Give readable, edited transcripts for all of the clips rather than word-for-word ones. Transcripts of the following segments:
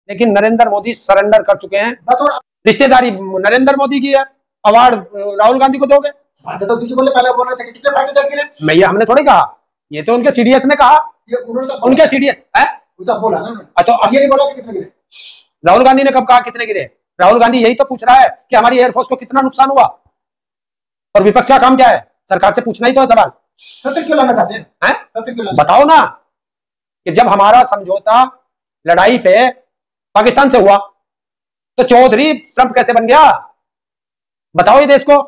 लेकिन नरेंद्र मोदी सरेंडर कर चुके हैं। रिश्तेदारी नरेंद्र मोदी की है, अवार्ड राहुल गांधी को दोगे? तो बोले पहले बोल रहे थे कि कितने फाइटर जल गिरे। भैया हमने थोड़ी कहा, ये तो उनके सीडीएस ने कहा, उनके सीडीएस है तो बोला ना। तो अब ये नहीं बोला कि कितने गिरे। राहुल गांधी ने कब कहा कितने गिरे? राहुल गांधी यही तो पूछ रहा है कि हमारी एयरफोर्स को कितना नुकसान हुआ, और विपक्ष का काम क्या है? सरकार से पूछना ही तो है सवाल। सत्य क्यों लाना चाहते हैं? सत्य क्यों लाना? बताओ ना कि जब हमारा समझौता लड़ाई पे पाकिस्तान से हुआ तो चौधरी ट्रंप कैसे बन गया? बताओ ये देश को।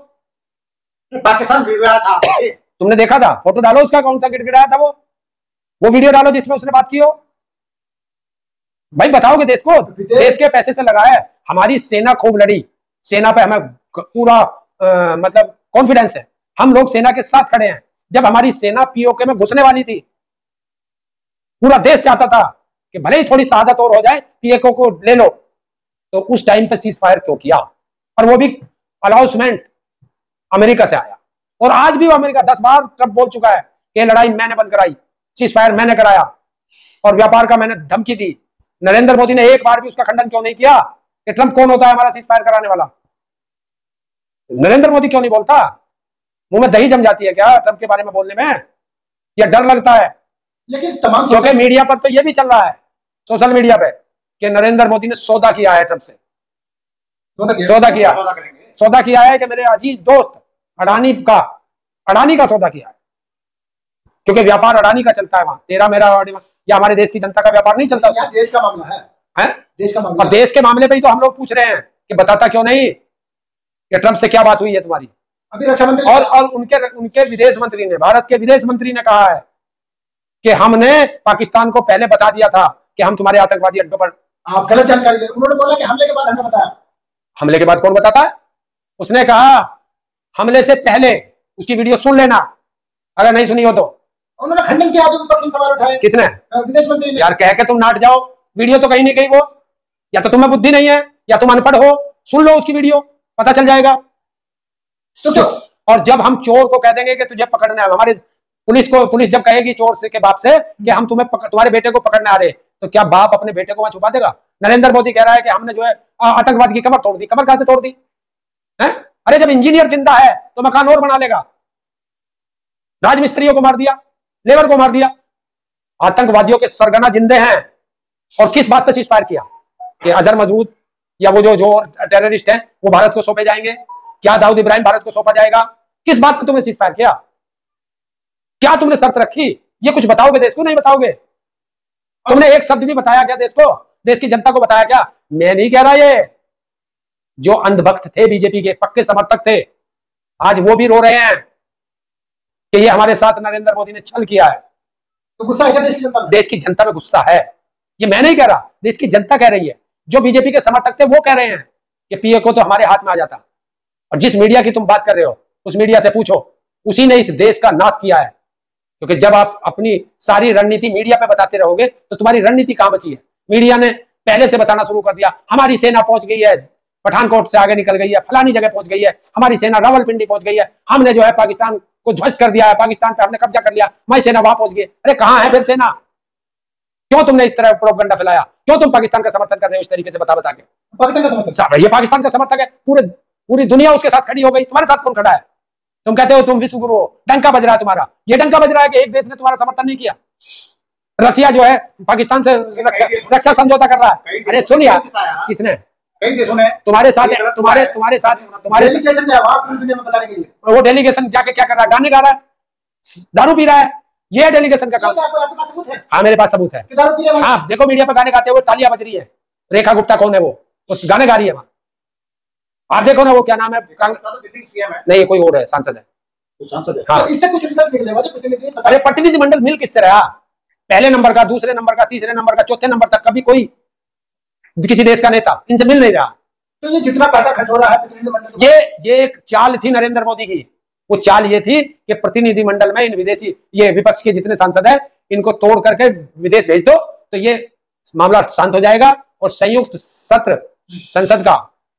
पाकिस्तान गिड़गिड़ाया था, तुमने देखा था? फोटो डालो उसका, कौन सा गिड़गिड़ाया था वो वीडियो डालो जिसमें उसने बात की हो। भाई बताओगे देश को? देश के पैसे से लगा है, हमारी सेना खूब लड़ी, सेना पे हमें पूरा मतलब कॉन्फिडेंस है, हम लोग सेना के साथ खड़े हैं। जब हमारी सेना पीओके में घुसने वाली थी, पूरा देश चाहता था कि भले ही थोड़ी शहादत और हो जाए, पीओके को ले लो, तो उस टाइम पे सीज फायर क्यों किया? और वो भी अनाउंसमेंट अमेरिका से आया, और आज भी वो अमेरिका 10 बार ट्रंप बोल चुका है कि लड़ाई मैंने बंद कराई, सीज फायर मैंने कराया, और व्यापार का मैंने धमकी दी। नरेंद्र मोदी ने एक बार भी उसका खंडन क्यों नहीं किया कि ट्रंप कौन होता है हमारा सीज फायर कराने वाला? नरेंद्र मोदी क्यों नहीं बोलता? मुंह में दही जम जाती है क्या ट्रंप के बारे में बोलने में, या डर लगता है? लेकिन तमाम, क्योंकि मीडिया पर तो ये भी चल रहा है, सोशल मीडिया पे, कि नरेंद्र मोदी ने सौदा किया है ट्रंप से। सौदा किया है कि मेरे अजीज दोस्त अडानी का सौदा किया है, क्योंकि व्यापार अडानी का चलता है वहां, तेरा मेरा या हमारे देश की जनता का व्यापार नहीं चलता उससे। देश का मामला है, देश का मामला। और देश के मामले पे ही तो हम लोग पूछ रहे हैं कि बताता क्यों नहीं कि ट्रंप से क्या बात हुई है तुम्हारी? अभी रक्षा मंत्री और उनके विदेश मंत्री ने, भारत के विदेश मंत्री ने कहा है कि हमने पाकिस्तान को पहले बता दिया था कि हम तुम्हारे आतंकवादी अड्डों पर। आप गलत जानकारी दे, उन्होंने बोला कि हमले के बाद हमने बताया। हमले के बाद कौन बताता है? उसने कहा हमले से पहले उसकी वीडियो सुन लेना, अगर नहीं सुनी हो तो। उन्होंने खंडन किया, जो विपक्ष ने सवाल उठाए। किसने? विदेश मंत्री ने। यार कह के तुम नाट जाओ, वीडियो तो कहीं नहीं कहीं वो, या तो तुम्हें बुद्धि नहीं है या तुम अनपढ़ हो, सुन लो उसकी वीडियो, पता चल जाएगा। तो और जब हम चोर को कह देंगे कि तुझे पकड़ना है, हमारे पुलिस जब कहेगी चोर से के बाप से कि हम तुम्हारे बेटे को पकड़ने आ रहे, तो क्या बाप अपने बेटे को वहां छुपा देगा? नरेंद्र मोदी कह रहा है कि हमने जो है आतंकवाद की कमर तोड़ दी। कमर कहां से तोड़ दी है? अरे जब इंजीनियर जिंदा है तो मकान और बना लेगा। राजमिस्त्रियों को मार दिया, लेबर को मार दिया, आतंकवादियों के सरगना जिंदे हैं। और किस बात पर सीज फायर किया? कि अजहर मसूद या वो जो टेररिस्ट हैं वो भारत को सौंपे जाएंगे? क्या दाऊद इब्राहिम भारत को सौंपा जाएगा? किस बात पर तुमने सीज फायर किया? क्या तुमने शर्त रखी? ये कुछ बताओगे देश को? नहीं बताओगे। तुमने एक शब्द भी बताया क्या देश को, देश की जनता को बताया क्या? मैं नहीं कह रहा, ये जो अंधभक्त थे बीजेपी के पक्के समर्थक थे, आज वो भी रो रहे हैं कि ये हमारे साथ नरेंद्र मोदी ने छल किया है। तो गुस्सा है क्या देश की जनता में? देश की जनता में गुस्सा है, ये मैं नहीं कह रहा, देश की जनता कह रही है। जो बीजेपी के समर्थक थे वो कह रहे हैं कि पीए को तो हमारे हाथ में आ जाता। और जिस मीडिया की तुम बात कर रहे हो उस मीडिया से पूछो, उसी ने इस देश का नाश किया है। क्योंकि जब आप अपनी सारी रणनीति मीडिया पे बताते रहोगे तो तुम्हारी रणनीति कहां बची है? मीडिया ने पहले से बताना शुरू कर दिया, हमारी सेना पहुंच गई है, पठानकोट से आगे निकल गई है, फलानी जगह पहुंच गई है, हमारी सेना रावलपिंडी पहुंच गई है, हमने जो है पाकिस्तान को ध्वस्त कर दिया है, पाकिस्तान पे हमने कब्जा कर लिया, हमारी सेना वहां पहुंच गई। अरे कहां है फिर सेना? क्यों तुमने इस तरह प्रोपगंडा फैलाया? क्यों तुम पाकिस्तान का समर्थन कर रहे हो इस तरीके से बता के? पाकिस्तान का समर्थन, ये पाकिस्तान का समर्थक है, पूरी दुनिया उसके साथ खड़ी हो गई। तुम्हारे साथ कौन खड़ा है? तुम कहते हो तुम विश्व गुरु हो, डंका बज रहा है तुम्हारा। ये डंका बज रहा है कि एक देश ने तुम्हारा समर्थन नहीं किया। रसिया जो है पाकिस्तान से रक्षा समझौता कर रहा है। अरे सुन यार, किसने? कई देशों ने तुम्हारे साथ वो डेलीगेशन जाके क्या कर रहा है? गाने गा रहा है, दारू पी रहा है। ये डेलीगेशन का काम। हाँ मेरे पास सबूत है। हाँ देखो मीडिया पर गाने गाते हुए तालियां बज रही है। रेखा गुप्ता कौन है? वो गाने गा रही है वहां। आप देखो ना, वो क्या नाम है? नहीं कोई और है, सांसद है। हाँ। अरे प्रतिनिधिमंडल मिल किससे रहा? पहले नंबर का, दूसरे नंबर का, तीसरे नंबर का, चौथे नंबर तक कभी कोई किसी देश का नेता इनसे मिल नहीं रहा। तो ये जितना पैसा खर्च हो रहा है प्रतिनिधिमंडल, ये एक चाल थी नरेंद्र मोदी की। वो चाल ये थी कि प्रतिनिधिमंडल में इन विदेशी, ये विपक्ष के जितने सांसद है इनको तोड़ करके विदेश भेज दो तो ये मामला शांत हो जाएगा और संयुक्त सत्र संसद का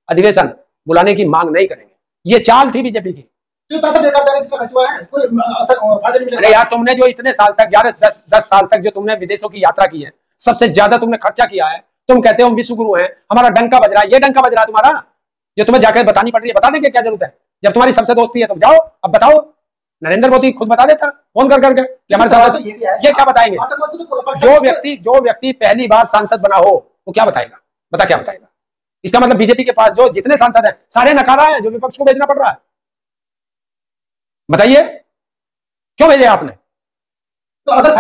अधिवेशन बुलाने की मांग नहीं करेंगे। ये चाल थी बीजेपी की। अरे यार तुमने जो इतने साल तक 10 साल तक जो तुमने विदेशों की यात्रा की है, सबसे ज्यादा तुमने खर्चा किया है, तुम कहते हो हम विश्व गुरु हैं, हमारा डंका बज रहा है, ये डंका बज रहा है तुम्हारा, जो तुम्हें जाकर बतानी पड़ रही है। बता देंगे, क्या जरूरत है? जब तुम्हारी सबसे दोस्ती है तो जाओ, अब बताओ। नरेंद्र मोदी खुद बता देता फोन कर करके कि हमारे साथ ये क्या बताएंगे। जो व्यक्ति पहली बार सांसद बना हो वो क्या बताएगा? बता क्या बताएगा? इसका मतलब बीजेपी के पास जो जितने सांसद हैं सारे नकारा है, जो विपक्ष को भेजना पड़ रहा है। बताइए क्यों भेजे आपने? तो अगर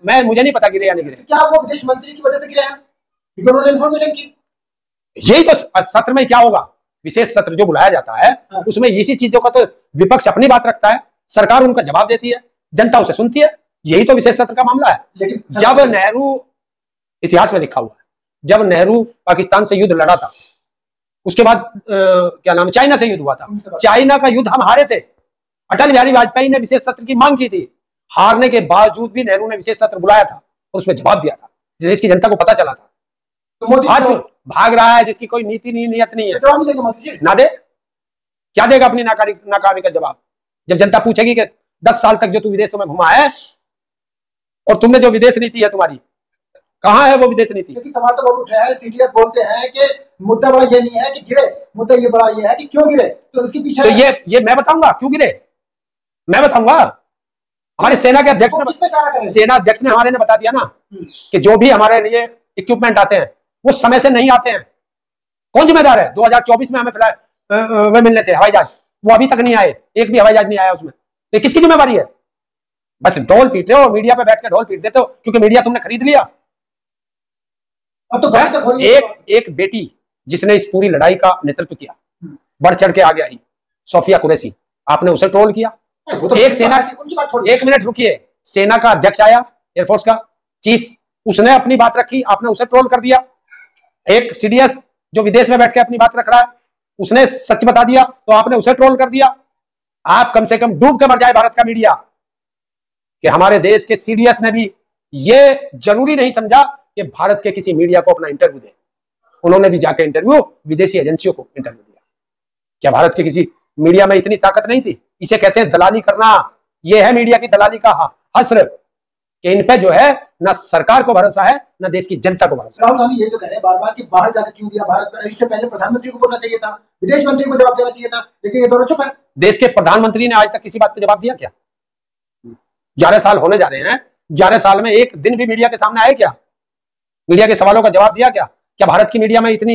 मैं मुझे नहीं पता गिरे या नहीं गिरे। क्या वो विदेश मंत्री की वजह से गिरे हैं? उन्होंने इन्फॉर्मेशन की। यही तो सत्र में क्या होगा, विशेष सत्र जो बुलाया जाता है उसमें इसी चीजों का तो विपक्ष अपनी बात रखता है, सरकार उनका जवाब देती है, जनता उसे सुनती है। यही तो विशेष सत्र का मामला है। लेकिन जब नेहरू, इतिहास में लिखा हुआ है, जब नेहरू पाकिस्तान से युद्ध लड़ा था, उसके बाद क्या नाम, चाइना से युद्ध हुआ था, चाइना का युद्ध हम हारे थे। अटल बिहारी वाजपेयी ने विशेष सत्र की मांग की थी, हारने के बावजूद भी नेहरू ने विशेष सत्र बुलाया था और उसमें जवाब दिया था, देश की जनता को पता चला था। तो मोदी आज भाग रहा है जिसकी कोई नीति नहीं, नियत नहीं है, जवाब देंगे मोदी जी? ना दे, क्या देगा अपनी नाकारी का जवाब? जब जनता पूछेगी कि 10 साल तक जो तू विदेशों में घुमा है और तुमने जो विदेश नीति है तुम्हारी, कहां है वो विदेश नीति? सवाल तो बहुत उठ रहा है, सीडीएस बोलते हैं कि मुद्दा बड़ा ये नहीं है कि गिरे, मुद्दा ये बड़ा ये है कि क्यों गिरे। तो इसके पीछे तो ये मैं बताऊंगा क्यों गिरे, मैं बताऊंगा। हमारे सेना के अध्यक्ष ने हमारे ने बता दिया ना कि जो भी हमारे लिए इक्विपमेंट आते हैं वो समय से नहीं आते हैं। कौन जिम्मेदार है? 2024 में हमें वे मिलने थे हवाई जहाज, वो अभी तक नहीं आए, एक भी हवाई जहाज नहीं आया उसमें। तो किसकी जिम्मेवारी है? बस ढोल पीट रहे हो, मीडिया पे बैठ के ढोल पीट देते हो क्योंकि मीडिया तुमने खरीद लिया। तो एक बेटी जिसने इस पूरी लड़ाई का नेतृत्व किया, बढ़ चढ़ के आगे आई, सोफिया कुरैशी, आपने उसे ट्रोल किया। एक मिनट रुकिए, सेना का अध्यक्ष आया, एयरफोर्स का चीफ, उसने अपनी बात रखी, आपने उसे ट्रोल कर दिया। एक सीडीएस जो विदेश में बैठ के अपनी बात रख रहा है, उसने सच बता दिया तो आपने उसे ट्रोल कर दिया। आप कम से कम डूब के मर जाए भारत का मीडिया कि हमारे देश के सीडीएस ने भी ये जरूरी नहीं समझा कि भारत के किसी मीडिया को अपना इंटरव्यू दे। उन्होंने भी जाके इंटरव्यू विदेशी एजेंसियों को इंटरव्यू दिया। क्या भारत के किसी मीडिया में इतनी ताकत नहीं थी? इसे कहते हैं दलाली करना। यह है मीडिया की दलाली का हस्र कि इन पे जो है ना सरकार को भरोसा है ना देश की जनता को भरोसा। राहुल गांधी ये जो कह रहे हैं बार बार कि बाहर जाकर क्यों दिया, भारत इससे पहले प्रधानमंत्री को बोलना चाहिए था, विदेश मंत्री को जवाब देना चाहिए था, लेकिन ये दोनों चुप है। देश के प्रधानमंत्री ने आज तक किसी बात पे जवाब दिया क्या? 11 साल होने जा रहे हैं, 11 साल में एक दिन भी मीडिया के सामने आए क्या? मीडिया के सवालों का जवाब दिया क्या? क्या भारत की मीडिया में इतनी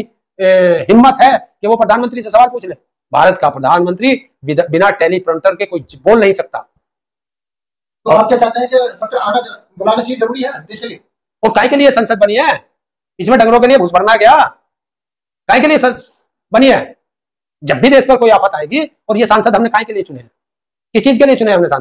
हिम्मत है कि वो प्रधानमंत्री से सवाल पूछ ले? भारत का प्रधानमंत्री बिना टेलीप्रॉम्प्टर के कोई बोल नहीं सकता। तो आप क्या चाहते हैं कि सत्र आना बुलाना चाहिए, जरूरी है देश के लिए? और काय के लिए संसद बनी है? इसमें डंगरों के लिए घुस भरना गया? काय के लिए बनी है? जब भी देश पर कोई आफत आएगी, और ये सांसद हमने काय के लिए चुने हैं? किस चीज के लिए चुने हमने सांसद?